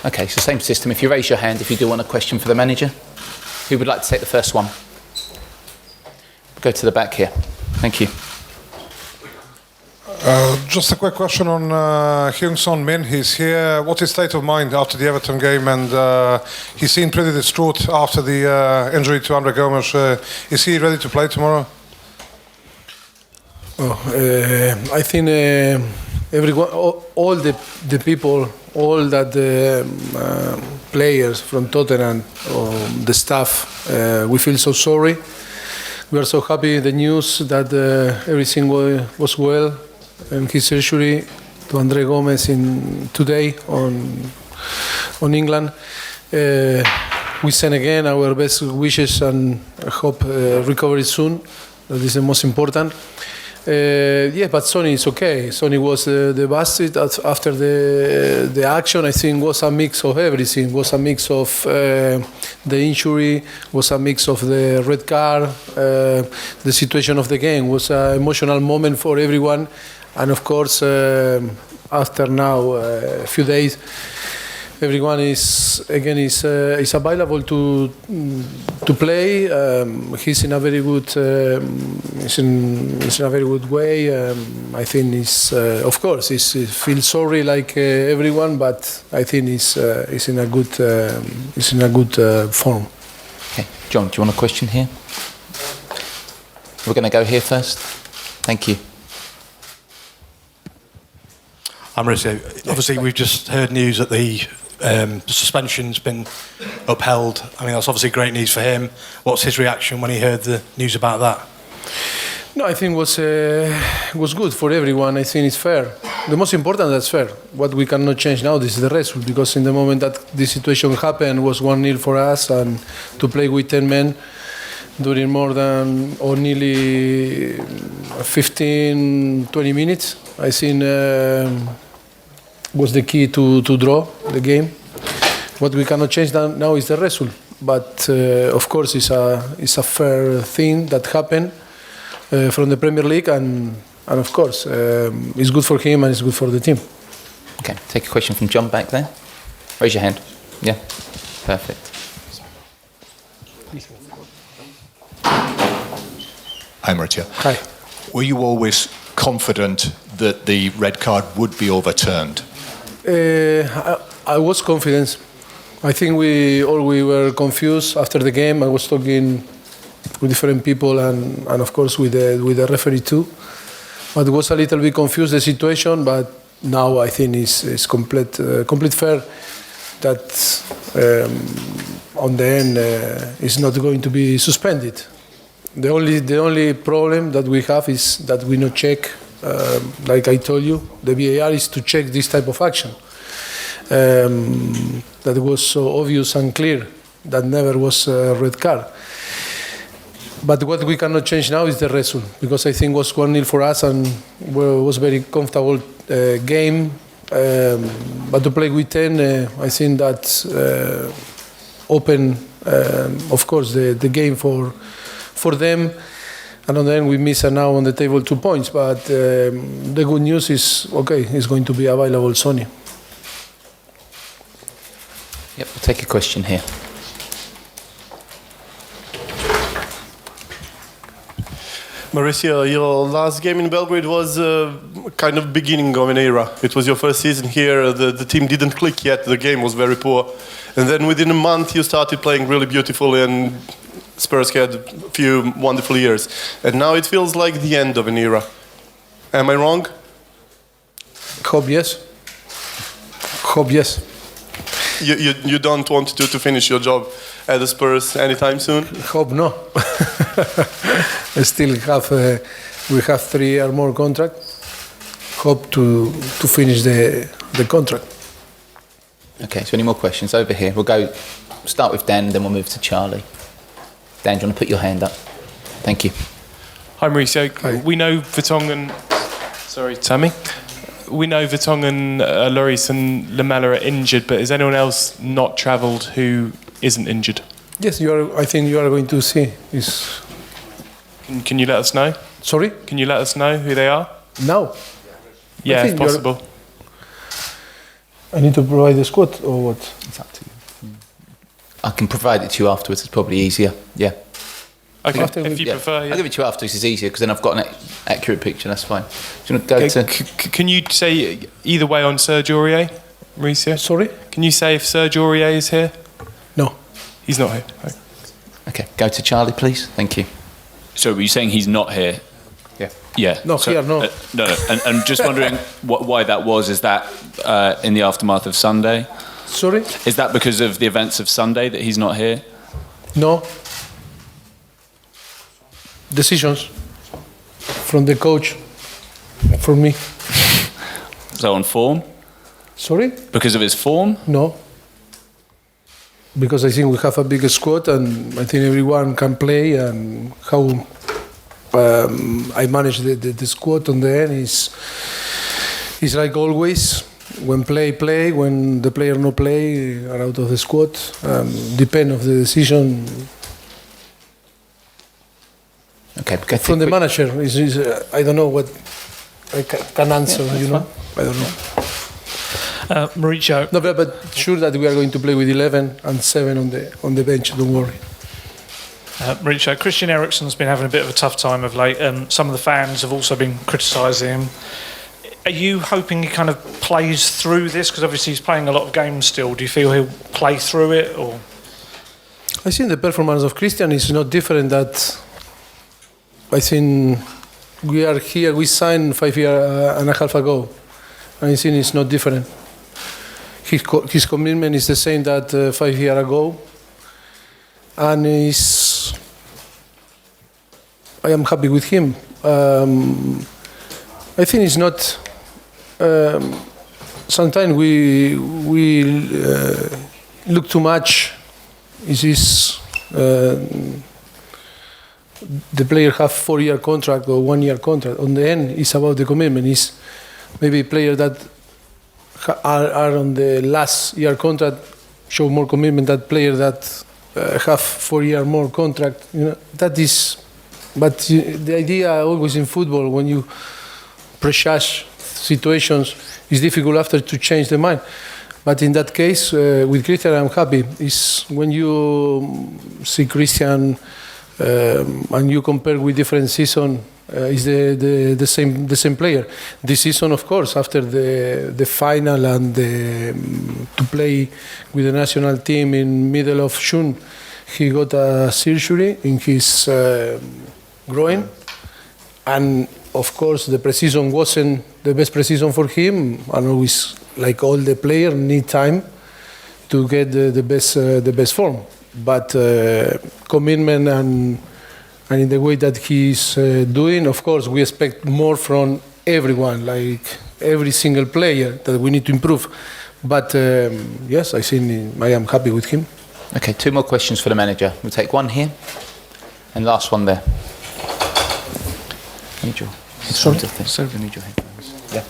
Okay, so same system. If you raise your hand, if you do want a question for the manager, who would like to take the first one? Go to the back here. Thank you. Just a quick question on Heung-Son Min. He's here. What's his state of mind after the Everton game? And he seemed pretty distraught after the injury to Andre Gomes. Is he ready to play tomorrow? I think everyone, all the people, all that players from Tottenham, the staff, we feel so sorry. We are so happy the news that everything was well and his surgery to Andre Gomes today on England. We send again our best wishes and hope recovery soon. That is the most important. But Sonny is okay. Sonny was the bastard after the action. I think was a mix of everything. Was a mix of the injury. Was a mix of the red card. The situation of the game was an emotional moment for everyone. And of course, after now a few days, everyone is available to play. He's in a very good way. I think of course he feels sorry like everyone, but I think he's in a good form. Okay, John, do you want a question here? We're going to go here first. Thank you. I'm Mauricio. Obviously, we've just heard news that the suspension's been upheld. I mean, that's obviously great news for him. What's his reaction when he heard the news about that? No, I think was good for everyone. I think it's fair. The most important, that's fair. What we cannot change now, this is the result, because in the moment that this situation happened was 1-0 for us, and to play with 10 men during more than or nearly 15, 20 minutes, I think was the key to draw the game. What we cannot change now is the result. But of course, it's a fair thing that happened from the Premier League, and of course, it's good for him and it's good for the team. Okay, take a question from John back there. Raise your hand. Yeah, perfect. Hi, Mauricio. Hi. Were you always confident that the red card would be overturned? I was confident. I think we were confused after the game. I was talking with different people and of course with the referee too. But it was a little bit confused the situation. But now I think it's complete fair that on the end it's not going to be suspended. The only problem that we have is that we not check. Like I told you, the VAR is to check this type of action. That was so obvious and clear that never was a red card. But what we cannot change now is the result, because I think it was 1-0 for us and was very comfortable game. But to play with 10, I think that open, of course, the game for them. And on the end, we miss now on the table 2 points. But the good news is, okay, it's going to be available Sonny. Yep, we'll take a question here. Mauricio, your last game in Belgrade was kind of beginning of an era. It was your first season here. The team didn't click yet. The game was very poor. And then within a month, you started playing really beautifully, and Spurs had a few wonderful years. And now it feels like the end of an era. Am I wrong? Hope yes. Hope yes. You don't want to finish your job at the Spurs anytime soon? Hope no. We still have we have 3 years more contract. Hope to finish the contract. Okay, so any more questions over here? We'll start with Dan, then we'll move to Charlie. Dan, do you want to put your hand up? Thank you. Hi, Mauricio. Hi. We know Vertonghen. Sorry, Tammy. We know Vertonghen, Lloris and Lamela are injured, but is anyone else not travelled who isn't injured? Yes, you are. I think you are going to see. Can you let us know? Sorry? Can you let us know who they are? Now? Yeah, if possible. I need to provide the squad or what? It's up to you. I can provide it to you afterwards. It's probably easier. Yeah. Okay, After if you prefer. I'll Yeah. give it to you afterwards. It's easier because then I've got an accurate picture. That's fine. Do you want to go Okay, to? can you say either way on Serge Aurier, Mauricio? Sorry? Can you say if Serge Aurier is here? No. He's not here. Okay. Okay, go to Charlie, please. Thank you. So were you saying he's not here? Yeah. Yeah. No, So- here, no. no. And I'm just wondering why that was. Is that in the aftermath of Sunday? Sorry? Is that because of the events of Sunday that he's not here? No. Decisions from the coach, for me. So on form? Sorry? Because of his form? No. Because I think we have a big squad and I think everyone can play, and how I manage the squad on the end is like always. When play, when the player no play are out of the squad. Depend of the decision Okay, go from the manager. I don't know what I can answer, you know. I don't know. Mauricio, No, but sure that we are going to play with 11 and 7 on the bench. Don't worry. Mauricio, Christian Eriksen's been having a bit of a tough time of late. Some of the fans have also been criticising him. Are you hoping he kind of plays through this? Because obviously he's playing a lot of games still. Do you feel he'll play through it? Or I think the performance of Christian is not different. That I think we are here. We signed 5 years and a half ago, and I think it's not different. His commitment is the same that 5 years ago, and I am happy with him. I think it's not. Sometimes we look too much. The player have 4-year contract or 1-year contract. On the end, it's about the commitment. It's maybe player that are on the last year contract show more commitment than player that have 4-year more contract. You know, that is. But the idea always in football, when you prejudge situations, it's difficult after to change the mind. But in that case, with Christian, I'm happy. Is when you see Christian and you compare with different season, is the same player. This season, of course, after the final and to play with the national team in middle of June, he got a surgery in his groin, and of course the pre-season wasn't the best pre-season for him, and always, like all the players, need time to get the best form. But commitment and in the way that he's doing, of course, we expect more from everyone, like every single player, that we need to improve. But yes, I think I am happy with him. Okay, 2 more questions for the manager. We'll take one here and last one there. I need your headphones. I need your headphones. Yeah.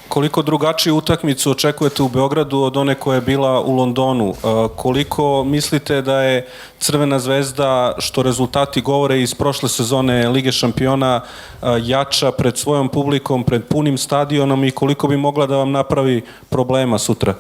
Koliko drugačiju utakmicu očekujete u Beogradu od one koja je bila u Londonu? Koliko mislite da je Crvena zvezda, što rezultati govore iz prošle sezone Lige šampiona, jača pred svojom publikom, pred punim stadionom, i koliko bi mogla da vam napravi problema sutra?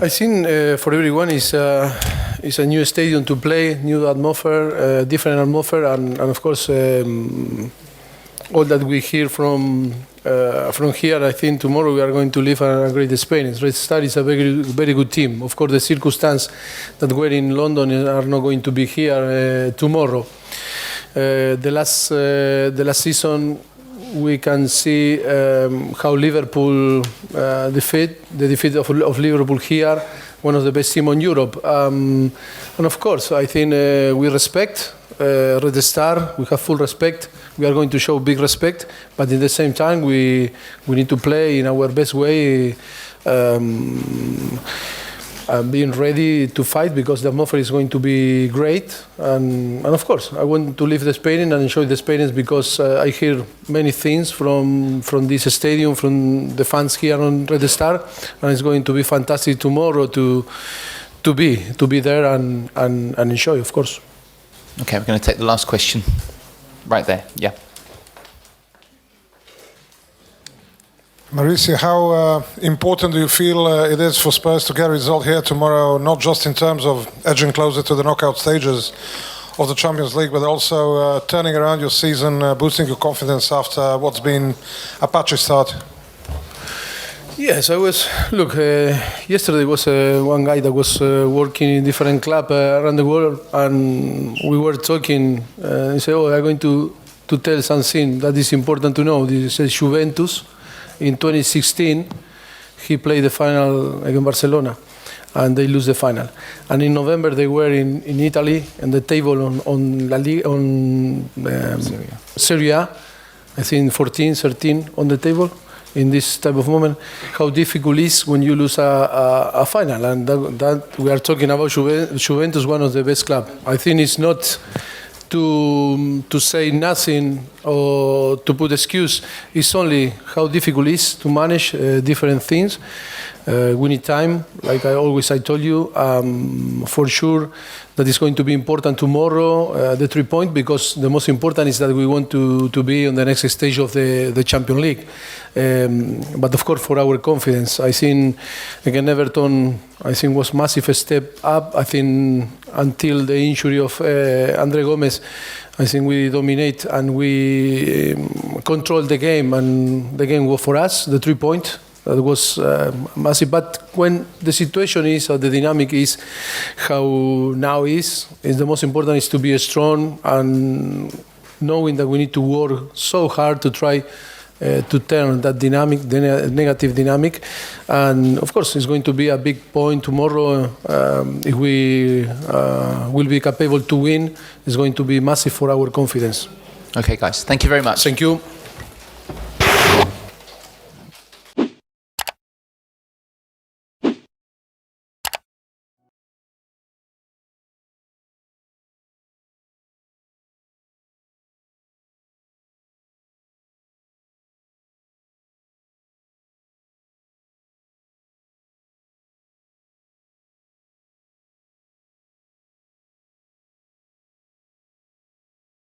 I think for everyone is a new stadium to play, new atmosphere, different atmosphere, and of course all that we hear from here. I think tomorrow we are going to live a great experience. Red Star is a very good team. Of course, the circumstances that were in London are not going to be here tomorrow. The last season, we can see how Liverpool the defeat of Liverpool here, one of the best teams in Europe. And of course, I think we respect Red Star. We have full respect. We are going to show big respect, but at the same time, we need to play in our best way. being ready to fight because the atmosphere is going to be great. And of course, I want to live the experience and enjoy the experience because I hear many things from this stadium, from the fans here on Red Star, and it's going to be fantastic tomorrow to be there and enjoy, of course. Okay, we're going to take the last question. Right there, yeah. Mauricio, how important do you feel it is for Spurs to get a result here tomorrow, not just in terms of edging closer to the knockout stages of the Champions League, but also turning around your season, boosting your confidence after what's been a patchy start? Yes, I was. Look, yesterday was one guy that was working in different clubs around the world, and we were talking. He said, "Oh, I'm going to tell something that is important to know." This is Juventus. In 2016, he played the final against Barcelona, and they lose the final. And in November, they were in Italy, and the table on La Liga, on Serie A, I think 14, 13 on the table. In this type of moment, how difficult it is when you lose a final, and that we are talking about Juventus, one of the best clubs. I think it's not to say nothing or to put excuse. It's only how difficult it is to manage different things. We need time, like I told you, for sure that is going to be important tomorrow, the 3 points, because the most important is that we want to be on the next stage of the Champions League. But of course, for our confidence, I think again Everton, I think was massive step up. I think until the injury of Andre Gomez, I think we dominate and we control the game, and the game was for us the 3 points. That was massive. But when the situation is, or the dynamic is how now is the most important is to be strong and knowing that we need to work so hard to try to turn that dynamic, the negative dynamic. And of course, it's going to be a big point tomorrow. If we will be capable to win, it's going to be massive for our confidence. Okay, guys, thank you very much. Thank you.